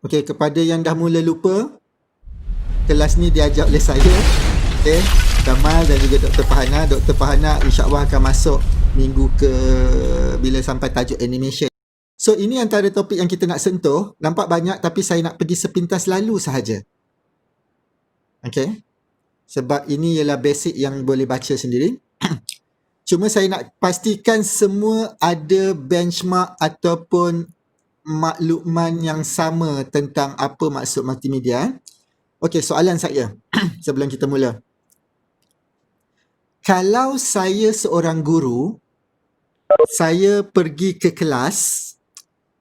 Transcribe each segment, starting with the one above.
Okey, kepada yang dah mula lupa, kelas ni diajar oleh saya, okey, Kamal dan juga Dr. Fahana. Dr. Fahana insya-Allah akan masuk minggu ke bila sampai tajuk animation. So ini antara topik yang kita nak sentuh. Nampak banyak tapi saya nak pergi sepintas lalu sahaja. Okey. Sebab ini ialah basic yang boleh baca sendiri. Cuma saya nak pastikan semua ada benchmark ataupun makluman yang sama tentang apa maksud multimedia. Okey, soalan saya sebelum kita mula. Kalau saya seorang guru, saya pergi ke kelas,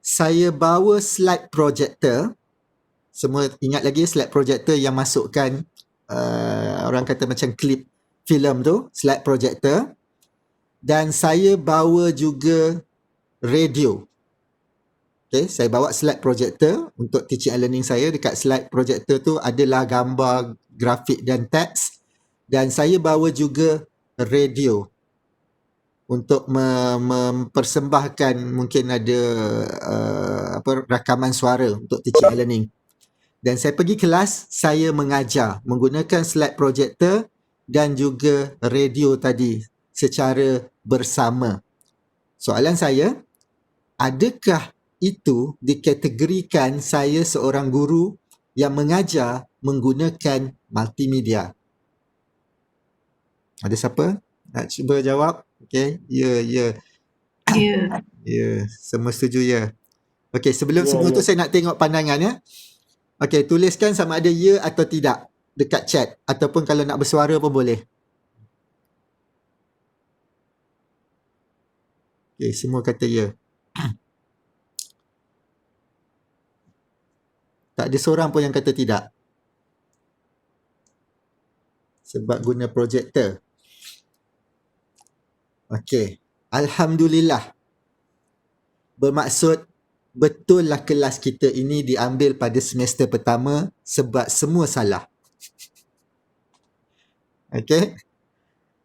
saya bawa slide projector. Semua ingat lagi slide projector yang masukkan orang kata macam klip filem tu, slide projector. Dan saya bawa juga radio. Okay, saya bawa slide projector untuk teaching and learning saya. Dekat slide projector tu adalah gambar, grafik dan teks. Dan saya bawa juga radio untuk mempersembahkan mungkin ada rakaman suara untuk teaching and learning. Dan saya pergi kelas, saya mengajar menggunakan slide projector dan juga radio tadi secara bersama. Soalan saya, adakah itu dikategorikan saya seorang guru yang mengajar menggunakan multimedia? Ada siapa nak cuba jawab? Okey, ya. Ya, semua setuju ya. Okey, sebelum semua tu saya nak tengok pandangan ya. Okey, tuliskan sama ada ya atau tidak dekat chat ataupun kalau nak bersuara pun boleh. Okey, semua kata ya. Tak ada seorang pun yang kata tidak. Sebab guna projector. Okey. Alhamdulillah. Bermaksud betul lah kelas kita ini diambil pada semester pertama sebab semua salah. Okey.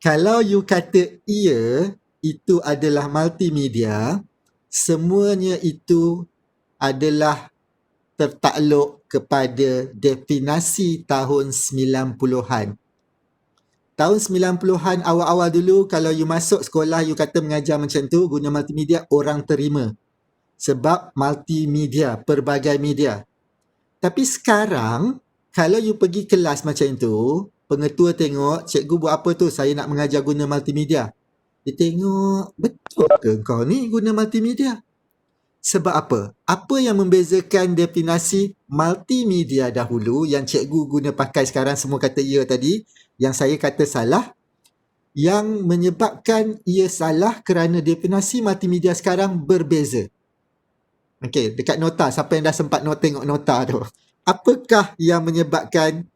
Kalau you kata ia, itu adalah multimedia, semuanya itu adalah tertakluk kepada definisi tahun 90-an. Tahun 90-an awal-awal dulu, kalau you masuk sekolah, you kata mengajar macam tu, guna multimedia, orang terima. Sebab multimedia, pelbagai media. Tapi sekarang, kalau you pergi kelas macam tu, pengetua tengok, cikgu buat apa tu? Saya nak mengajar guna multimedia. Dia tengok, betul ke kau ni guna multimedia? Sebab apa? Apa yang membezakan definisi multimedia dahulu yang cikgu guna pakai sekarang semua kata ya tadi, yang saya kata salah, yang menyebabkan ia salah kerana definisi multimedia sekarang berbeza. Okey, dekat nota, siapa yang dah sempat tengok nota tu? Apakah yang menyebabkan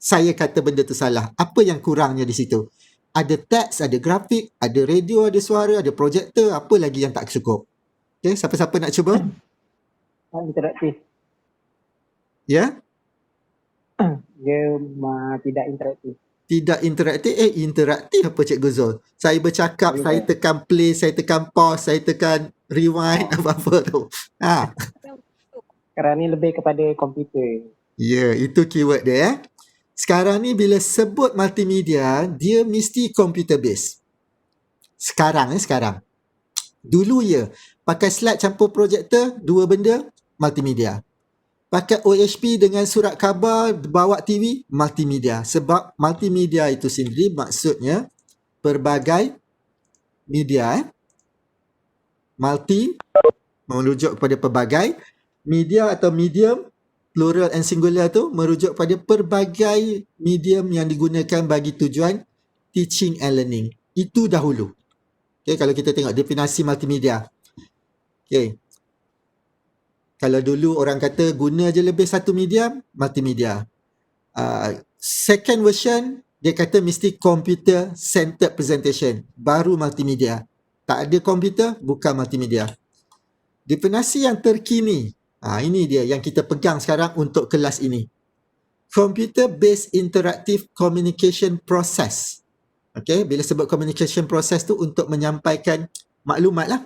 saya kata benda tu salah? Apa yang kurangnya di situ? Ada teks, ada grafik, ada radio, ada suara, ada projektor, apa lagi yang tak cukup? Okay, siapa-siapa nak cuba? Interaktif. Ya? Dia tidak interaktif. Tidak interaktif? Interaktif apa Cikgu Zul? Saya bercakap, saya tekan play, saya tekan pause, saya tekan rewind, apa-apa tu. Sekarang ni lebih kepada komputer. Ya, itu keyword dia. Sekarang ni bila sebut multimedia, dia mesti computer based. Sekarang. Dulu ya, pakai slide campur projektor, dua benda, multimedia. Pakai OHP dengan surat khabar, bawa TV, multimedia. Sebab multimedia itu sendiri maksudnya pelbagai media. Multi, merujuk kepada pelbagai. Media atau medium, plural and singular tu, merujuk pada pelbagai medium yang digunakan bagi tujuan teaching and learning. Itu dahulu. Okay, kalau kita tengok definisi multimedia. Okay. Kalau dulu orang kata guna je lebih satu medium, multimedia. Second version, dia kata mesti computer centered presentation. Baru multimedia. Tak ada komputer, bukan multimedia. Definisi yang terkini, ini dia yang kita pegang sekarang untuk kelas ini. Computer based interactive communication process. Okay, bila sebut communication process tu untuk menyampaikan maklumat lah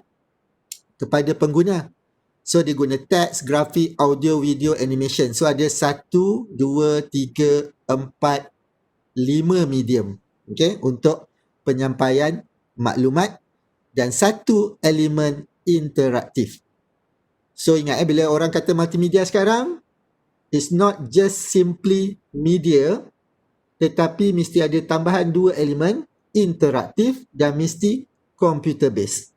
kepada pengguna. So dia guna teks, grafik, audio, video, animation. So ada 1, 2, 3, 4, 5 medium, okay, untuk penyampaian maklumat dan satu elemen interaktif. So ingat bila orang kata multimedia sekarang, it's not just simply media, tetapi mesti ada tambahan 2 elemen, interaktif dan mesti computer based.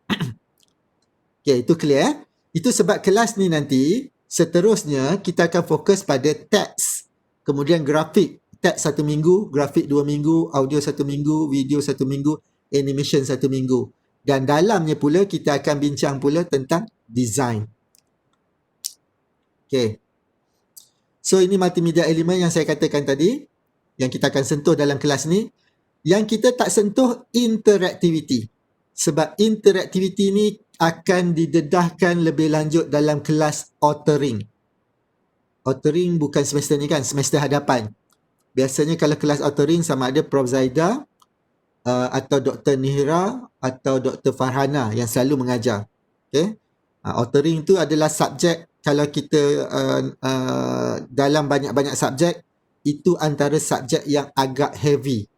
Okay, itu clear. Itu sebab kelas ni nanti seterusnya kita akan fokus pada teks, kemudian grafik, teks 1 minggu, grafik 2 minggu, audio 1 minggu, video 1 minggu, animation 1 minggu. Dan dalamnya pula kita akan bincang pula tentang design. Okay. So ini multimedia element yang saya katakan tadi, yang kita akan sentuh dalam kelas ni. Yang kita tak sentuh interactivity. Sebab interactivity ni akan didedahkan lebih lanjut dalam kelas authoring. Authoring bukan semester ni kan, semester hadapan. Biasanya kalau kelas authoring sama ada Prof Zaida atau Dr. Nihra atau Dr. Farhana yang selalu mengajar. Okay? Authoring tu adalah subjek, kalau kita dalam banyak-banyak subjek, itu antara subjek yang agak heavy.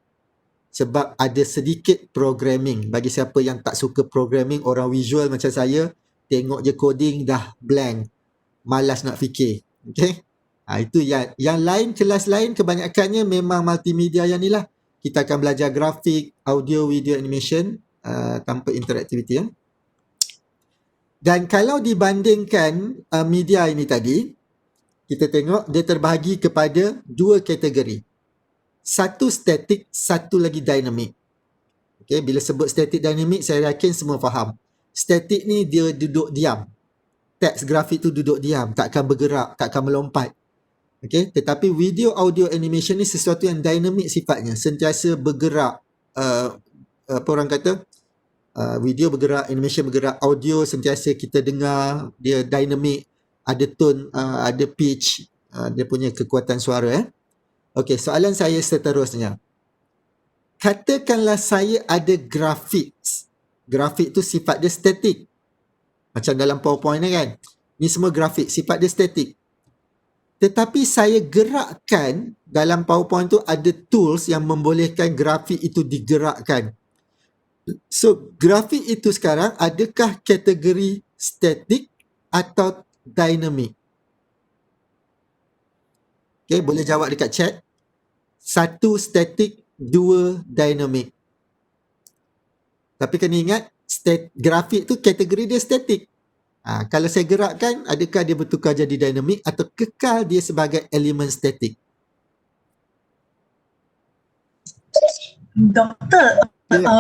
Sebab ada sedikit programming. Bagi siapa yang tak suka programming, orang visual macam saya, tengok je coding dah blank. Malas nak fikir. Okay? Itu yang lain, kelas lain kebanyakannya memang multimedia yang ni lah. Kita akan belajar grafik, audio, video, animation tanpa interaktiviti. Dan kalau dibandingkan media ini tadi, kita tengok dia terbahagi kepada 2 kategori. Satu statik, satu lagi dynamic. Okay, bila sebut statik dynamic, saya yakin semua faham. Statik ni dia duduk diam. Teks grafik tu duduk diam, takkan bergerak, takkan melompat. Okay, tetapi video, audio, animation ni sesuatu yang dynamic sifatnya, sentiasa bergerak. Apa orang kata? Video bergerak, animation bergerak, audio sentiasa kita dengar, dia dynamic, ada tone, ada pitch, dia punya kekuatan suara. Okey, soalan saya seterusnya. Katakanlah saya ada grafik. Grafik tu sifat dia statik. Macam dalam PowerPoint ni kan. Ni semua grafik, sifat dia statik. Tetapi saya gerakkan, dalam PowerPoint tu ada tools yang membolehkan grafik itu digerakkan. So, grafik itu sekarang adakah kategori statik atau dynamic? Okay, boleh jawab dekat chat. 1 statik, 2 dynamic. Tapi kena ingat, grafik tu kategori dia statik. Kalau saya gerakkan, adakah dia bertukar jadi dynamic atau kekal dia sebagai elemen statik? Doktor,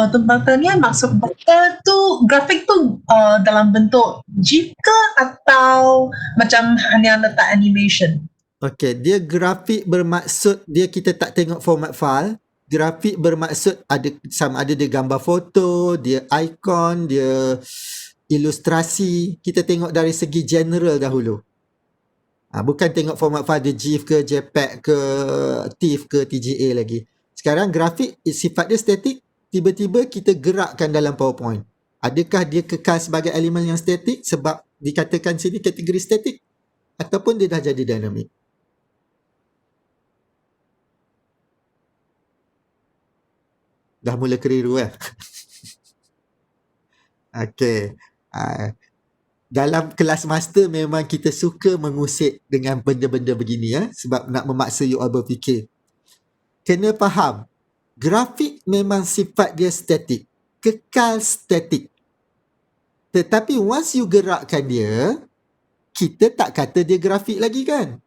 tempatannya maksud doktor tu grafik tu dalam bentuk GIF ke atau macam hanya letak animation? Okey, dia grafik bermaksud dia kita tak tengok format file. Grafik bermaksud sama ada dia gambar foto, dia ikon, dia ilustrasi. Kita tengok dari segi general dahulu. Bukan tengok format file dia GIF ke, JPEG ke, TIFF ke, TGA lagi. Sekarang grafik sifat dia statik, tiba-tiba kita gerakkan dalam PowerPoint. Adakah dia kekal sebagai elemen yang statik sebab dikatakan sini kategori statik ataupun dia dah jadi dynamic? Dah mula keliru Okey. Dalam kelas master memang kita suka mengusik dengan benda-benda begini sebab nak memaksa you all berfikir. Kena faham, grafik memang sifat dia statik, kekal statik. Tetapi once you gerakkan dia, kita tak kata dia grafik lagi kan?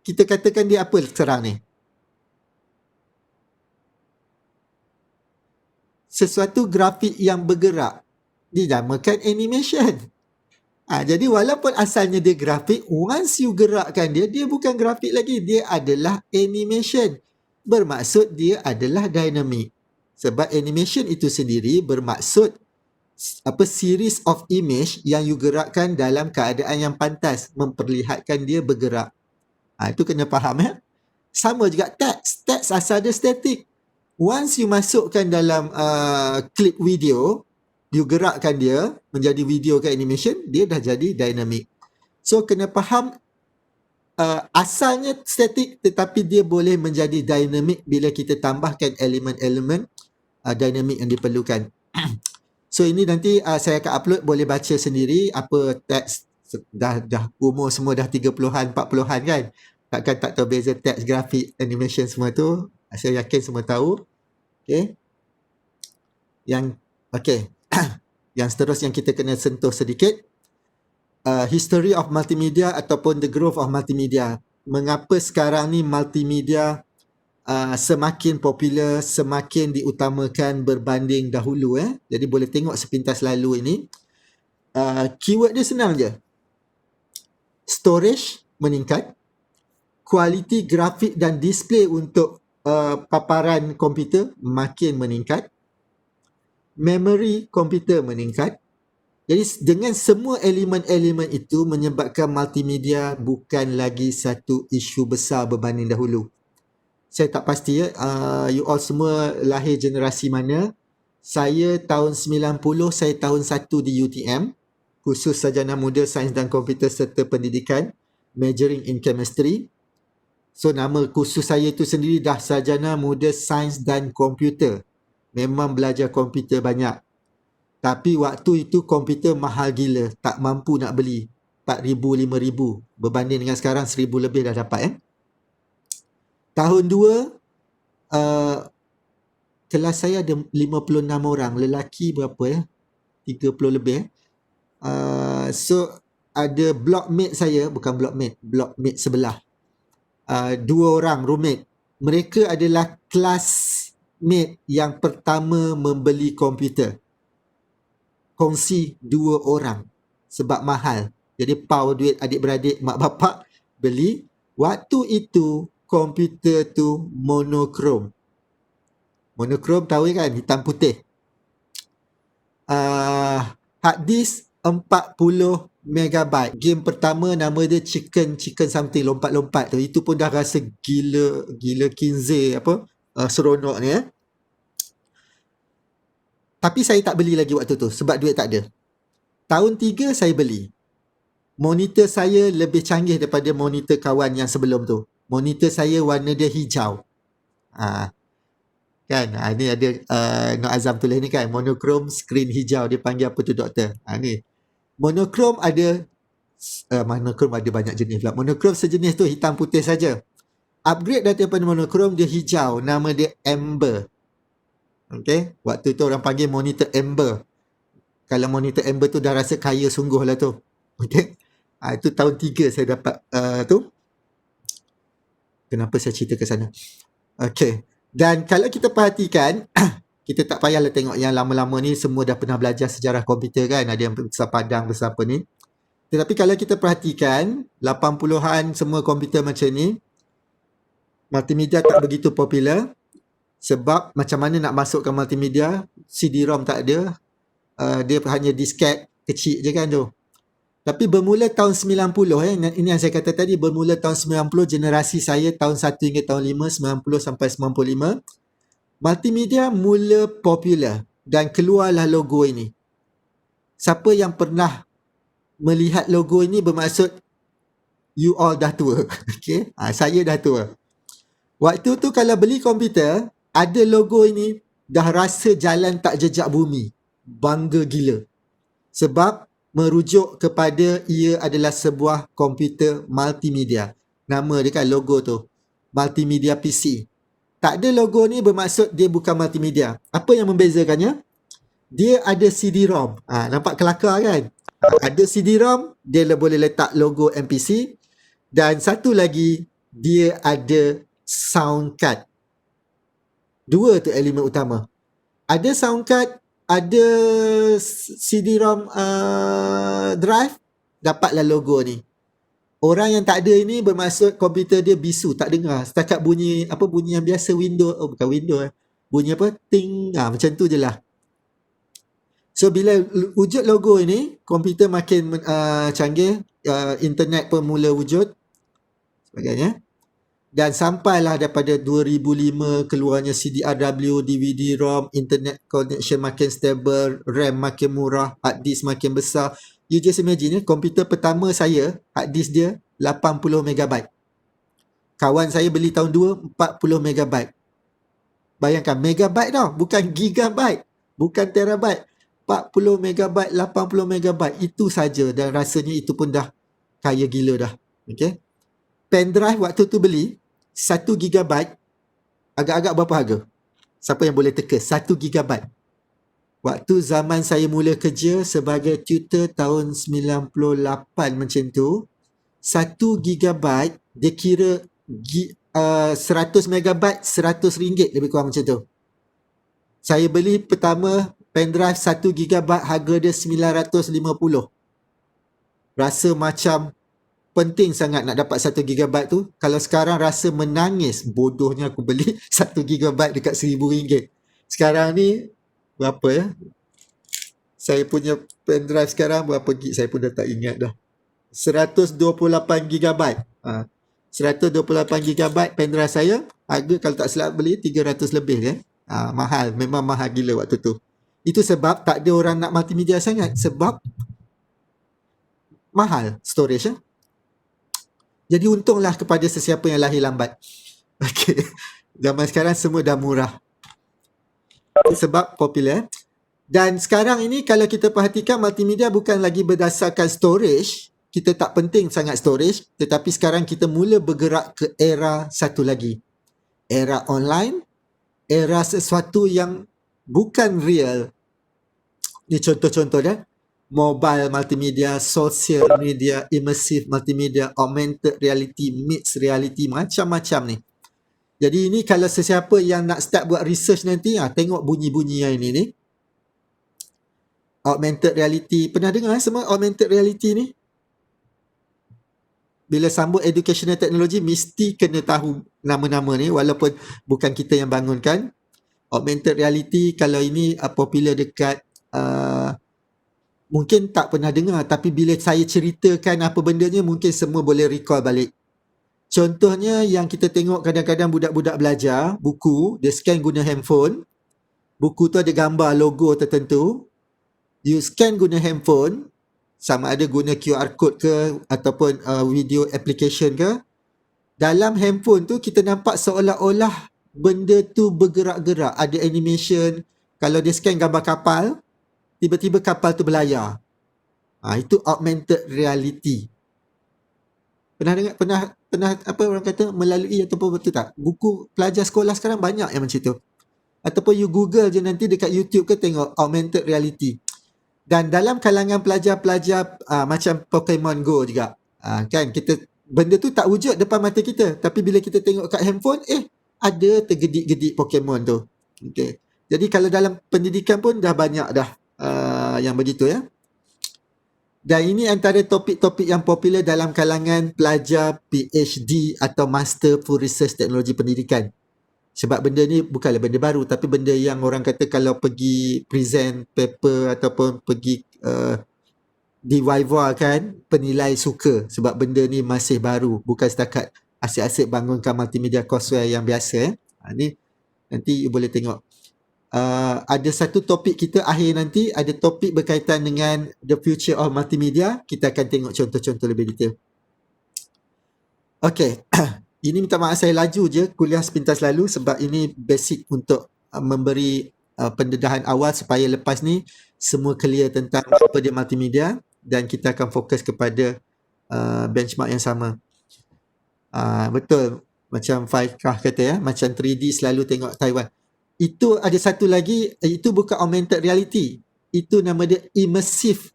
Kita katakan dia apa sekarang ni? Sesuatu grafik yang bergerak dinamakan animation. Jadi walaupun asalnya dia grafik, once you gerakkan dia, dia bukan grafik lagi, dia adalah animation. Bermaksud dia adalah dynamic. Sebab animation itu sendiri bermaksud series of image yang you gerakkan dalam keadaan yang pantas, memperlihatkan dia bergerak. Itu kena faham Sama juga teks. Teks asal dia statik. Once you masukkan dalam klip video, you gerakkan dia menjadi video ke animation, dia dah jadi dynamic. So kena faham asalnya static tetapi dia boleh menjadi dynamic bila kita tambahkan elemen-elemen dynamic yang diperlukan. So ini nanti saya akan upload, boleh baca sendiri apa teks. Dah umur semua dah 30-an 40-an kan, takkan tak tahu beza teks, grafik, animation semua tu. Saya yakin semua tahu. Okay, yang yang seterusnya yang kita kena sentuh sedikit, history of multimedia ataupun the growth of multimedia. Mengapa sekarang ni multimedia semakin popular, semakin diutamakan berbanding dahulu. Jadi boleh tengok sepintas lalu ini. Keyword dia senang je. Storage meningkat, kualiti grafik dan display untuk paparan komputer makin meningkat, memory komputer meningkat. Jadi dengan semua elemen-elemen itu menyebabkan multimedia bukan lagi satu isu besar berbanding dahulu. Saya tak pasti you all semua lahir generasi mana. Saya tahun 90, saya tahun 1 di UTM, khusus sarjana muda sains dan komputer serta pendidikan, majoring in chemistry. So nama khusus saya itu sendiri dah sarjana muda sains dan komputer. Memang belajar komputer banyak. Tapi waktu itu komputer mahal gila, tak mampu nak beli. 4,000, 5,000. Berbanding dengan sekarang 1,000 lebih dah dapat. Tahun 2, kelas saya ada 56 orang. Lelaki berapa 30 lebih. So ada blockmate saya, bukan blockmate sebelah. 2 orang roommate. Mereka adalah classmate yang pertama membeli komputer. Kongsi 2 orang sebab mahal. Jadi pau duit adik-beradik, mak bapak beli. Waktu itu komputer tu monokrom. Monokrom tahu kan, hitam putih. Hard disk 40 megabyte. Game pertama nama dia chicken something, lompat-lompat tu. Itu pun dah rasa gila kinze seronok ni. Tapi saya tak beli lagi waktu tu sebab duit tak ada. Tahun 3 saya beli. Monitor saya lebih canggih daripada monitor kawan yang sebelum tu. Monitor saya warna dia hijau. Kan, ni ada Nur Azam tulis ni kan, monochrome screen hijau, dia panggil apa tu doktor. Ni monochrome ada monochrome ada banyak jenis pula. Monochrome sejenis tu hitam putih saja. Upgrade daripada monochrome dia hijau, nama dia Amber. Okay, waktu tu orang panggil monitor Amber. Kalau monitor Amber tu dah rasa kaya sungguh lah tu. Okay, itu tahun 3 saya dapat tu. Kenapa saya cerita ke sana? Okay, dan kalau kita perhatikan, kita tak payahlah tengok yang lama-lama ni, semua dah pernah belajar sejarah komputer kan, ada yang besar padang, besar apa ni. Tetapi kalau kita perhatikan, 80-an semua komputer macam ni, multimedia tak begitu popular. Sebab macam mana nak masukkan multimedia, CD-ROM tak ada, dia hanya disket kecil je kan tu. Tapi bermula tahun 90, ini yang saya kata tadi, bermula tahun 90, generasi saya tahun 1 hingga tahun 5, 90 sampai 95, multimedia mula popular dan keluarlah logo ini. Siapa yang pernah melihat logo ini bermaksud you all dah tua. Okay? Saya dah tua. Waktu tu kalau beli komputer, ada logo ini, dah rasa jalan tak jejak bumi. Bangga gila. Sebab merujuk kepada ia adalah sebuah komputer multimedia. Nama dia kan logo tu, multimedia PC. Tak ada logo ni bermaksud dia bukan multimedia. Apa yang membezakannya? Dia ada CD-ROM. Nampak kelakar kan? Ada CD-ROM, dia boleh letak logo MPC. Dan satu lagi, dia ada sound card. 2 tu elemen utama. Ada sound card, ada CD-ROM drive, dapatlah logo ni. Orang yang tak ada ini bermaksud komputer dia bisu, tak dengar. Setakat bunyi, bunyi yang biasa Windows, bukan Windows, bunyi ting, macam tu je lah. So bila wujud logo ini, komputer makin canggih, internet pun mula wujud sebagainya. Dan sampailah daripada 2005 keluarnya CDRW, DVD-ROM, internet connection makin stable, RAM makin murah, hard disk makin besar. You just imagine, komputer pertama saya, hard disk dia 80 MB. Kawan saya beli tahun 2, 40 MB. Bayangkan, megabyte tau, bukan gigabyte, bukan terabyte. 40 MB, 80 MB, itu saja, dan rasanya itu pun dah kaya gila dah. Okay. Pen drive waktu tu beli 1 GB agak-agak berapa harga? Siapa yang boleh teka? 1 GB. Waktu zaman saya mula kerja sebagai tutor tahun 98 macam tu, 1 GB dia kira 100 MB RM100 lebih kurang macam tu. Saya beli pertama pen drive 1 GB, harga dia 950. Rasa macam penting sangat nak dapat 1 GB tu. Kalau sekarang rasa menangis, bodohnya aku beli 1 GB dekat RM1,000. Sekarang ni berapa ya? Saya punya pen drive sekarang berapa gig saya pun dah tak ingat dah. 128 GB. 128 GB pen drive saya, harga kalau tak silap beli 300 lebih kan. Mahal, memang mahal gila waktu tu. Itu sebab tak ada orang nak multimedia sangat, sebab mahal storage ya. Jadi untunglah kepada sesiapa yang lahir lambat. Okey. Zaman sekarang semua dah murah. Sebab popular. Dan sekarang ini kalau kita perhatikan, multimedia bukan lagi berdasarkan storage. Kita tak penting sangat storage, tetapi sekarang kita mula bergerak ke era satu lagi. Era online, era sesuatu yang bukan real. Ini contoh-contoh dah. Mobile multimedia, social media, immersive multimedia, augmented reality, mixed reality, macam-macam ni. Jadi ini kalau sesiapa yang nak start buat research nanti, tengok bunyi-bunyi yang ini ni. Augmented reality, pernah dengar semua augmented reality ni? Bila sambut educational technology, mesti kena tahu nama-nama ni, walaupun bukan kita yang bangunkan. Augmented reality, kalau ini popular dekat mungkin tak pernah dengar, tapi bila saya ceritakan apa bendanya, mungkin semua boleh recall balik. Contohnya yang kita tengok kadang-kadang budak-budak belajar, buku, dia scan guna handphone. Buku tu ada gambar logo tertentu. You scan guna handphone, sama ada guna QR code ke ataupun video application ke. Dalam handphone tu kita nampak seolah-olah benda tu bergerak-gerak, ada animation. Kalau dia scan gambar kapal, tiba-tiba kapal tu berlayar. Itu augmented reality. Pernah dengar, pernah apa orang kata, melalui ataupun betul tak? Buku pelajar sekolah sekarang banyak yang macam tu. Ataupun you Google je nanti dekat YouTube ke, tengok augmented reality. Dan dalam kalangan pelajar-pelajar macam Pokemon Go juga. Kan kita benda tu tak wujud depan mata kita, tapi bila kita tengok kat handphone, ada tergedik-gedik Pokemon tu. Okay. Jadi kalau dalam pendidikan pun dah banyak dah yang begitu ya. Dan ini antara topik-topik yang popular dalam kalangan pelajar PhD atau Master Full Research Teknologi Pendidikan. Sebab benda ni bukanlah benda baru, tapi benda yang orang kata kalau pergi present paper ataupun pergi di Viva kan, penilai suka sebab benda ni masih baru, bukan setakat asyik-asyik bangunkan multimedia courseware yang biasa. Ni nanti you boleh tengok. Ada satu topik kita akhir nanti, ada topik berkaitan dengan the future of multimedia. Kita akan tengok contoh-contoh lebih detail. Okay. Ini minta maaf saya laju je kuliah sepintas lalu sebab ini basic untuk memberi pendedahan awal supaya lepas ni semua clear tentang apa dia multimedia dan kita akan fokus kepada benchmark yang sama. Betul. Macam Faikah kata ya, macam 3D selalu tengok Taiwan. Itu ada satu lagi, itu bukan augmented reality. Itu nama dia immersive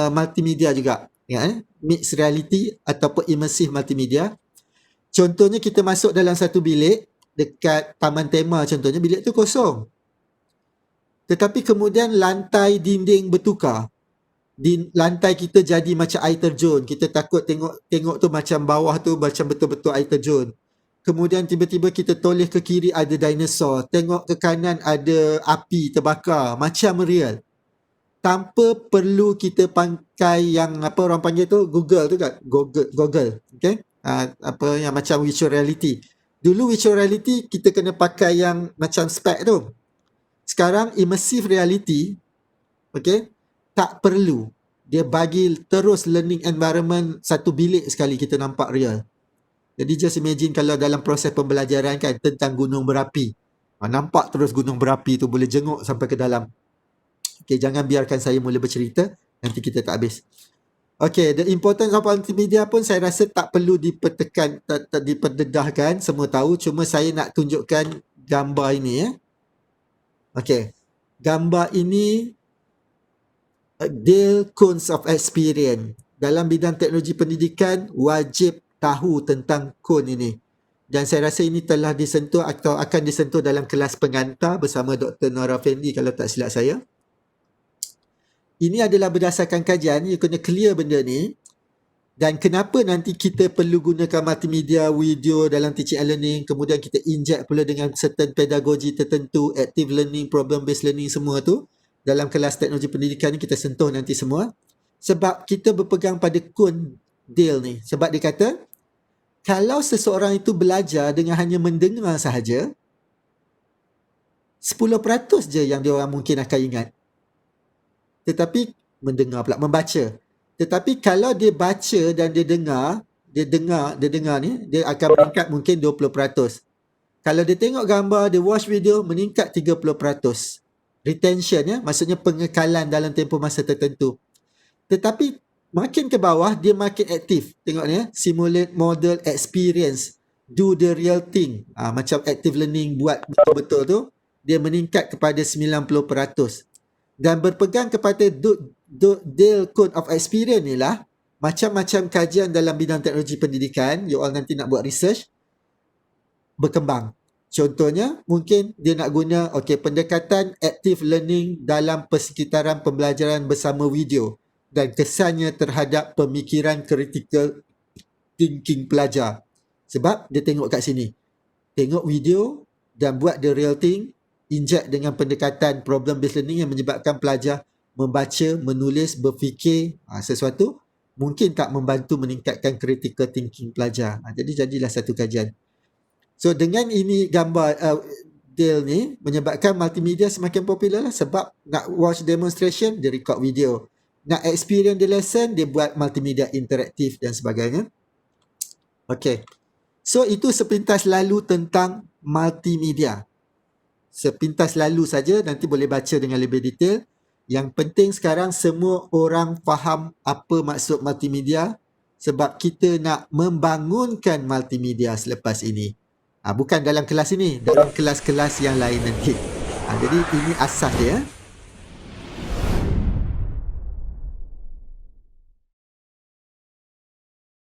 multimedia juga. Ya, mixed reality ataupun immersive multimedia. Contohnya kita masuk dalam satu bilik dekat taman tema contohnya, bilik tu kosong. Tetapi kemudian lantai dinding bertukar. Lantai kita jadi macam air terjun. Kita takut tengok tu macam bawah tu macam betul-betul air terjun. Kemudian tiba-tiba kita toleh ke kiri ada dinosaur. Tengok ke kanan ada api terbakar. Macam real. Tanpa perlu kita pakai yang apa orang panggil tu, Google tu kan? Google. Okay? Apa yang macam virtual reality. Dulu virtual reality kita kena pakai yang macam spec tu. Sekarang immersive reality, okay, tak perlu. Dia bagi terus learning environment satu bilik sekali kita nampak real. Jadi just imagine kalau dalam proses pembelajaran kan tentang gunung berapi. Nampak terus gunung berapi tu boleh jenguk sampai ke dalam. Okay, jangan biarkan saya mula bercerita. Nanti kita tak habis. Okay, the importance of multimedia pun saya rasa tak perlu dipertekan, tak diperdedahkan. Semua tahu. Cuma saya nak tunjukkan gambar ini ya. Okay. Gambar ini Dale Cones of Experience. Dalam bidang teknologi pendidikan, wajib tahu tentang cone ini. Dan saya rasa ini telah disentuh atau akan disentuh dalam kelas pengantar bersama Dr. Nora Fendi kalau tak silap saya. Ini adalah berdasarkan kajian, you kena clear benda ni. Dan kenapa nanti kita perlu gunakan multimedia, video dalam teaching and learning, kemudian kita inject pula dengan certain pedagogi tertentu, active learning, problem based learning semua tu. Dalam kelas teknologi pendidikan ni kita sentuh nanti semua. Sebab kita berpegang pada cone Dale ni. Sebab dia kata, kalau seseorang itu belajar dengan hanya mendengar sahaja, 10% je yang dia orang mungkin akan ingat. Tetapi mendengar pula, membaca. Tetapi kalau dia baca dan dia dengar ni, dia akan meningkat mungkin 20%. Kalau dia tengok gambar, dia watch video, meningkat 30%. Retention ya, maksudnya pengekalan dalam tempoh masa tertentu. Tetapi makin ke bawah, dia makin aktif. Tengok ni ya, simulate model experience, do the real thing. Macam active learning, buat betul-betul tu, dia meningkat kepada 90%. Dan berpegang kepada Dale Cone of Experience ni lah, macam-macam kajian dalam bidang teknologi pendidikan, you all nanti nak buat research, berkembang. Contohnya, mungkin dia nak guna pendekatan active learning dalam persekitaran pembelajaran bersama video dan kesannya terhadap pemikiran critical thinking pelajar. Sebab dia tengok kat sini. Tengok video dan buat the real thing, inject dengan pendekatan problem based learning yang menyebabkan pelajar membaca, menulis, berfikir sesuatu, mungkin tak membantu meningkatkan critical thinking pelajar. Jadi jadilah satu kajian. So dengan ini gambar Dale ni menyebabkan multimedia semakin popular lah, sebab nak watch demonstration dia record video, nak experience the lesson dia buat multimedia interaktif dan sebagainya. Okay, so itu sepintas lalu tentang multimedia. Sepintas lalu saja, nanti boleh baca dengan lebih detail. Yang penting sekarang semua orang faham apa maksud multimedia, sebab kita nak membangunkan multimedia selepas ini. Bukan dalam kelas ini, dalam kelas-kelas yang lain nanti. Jadi ini asas dia.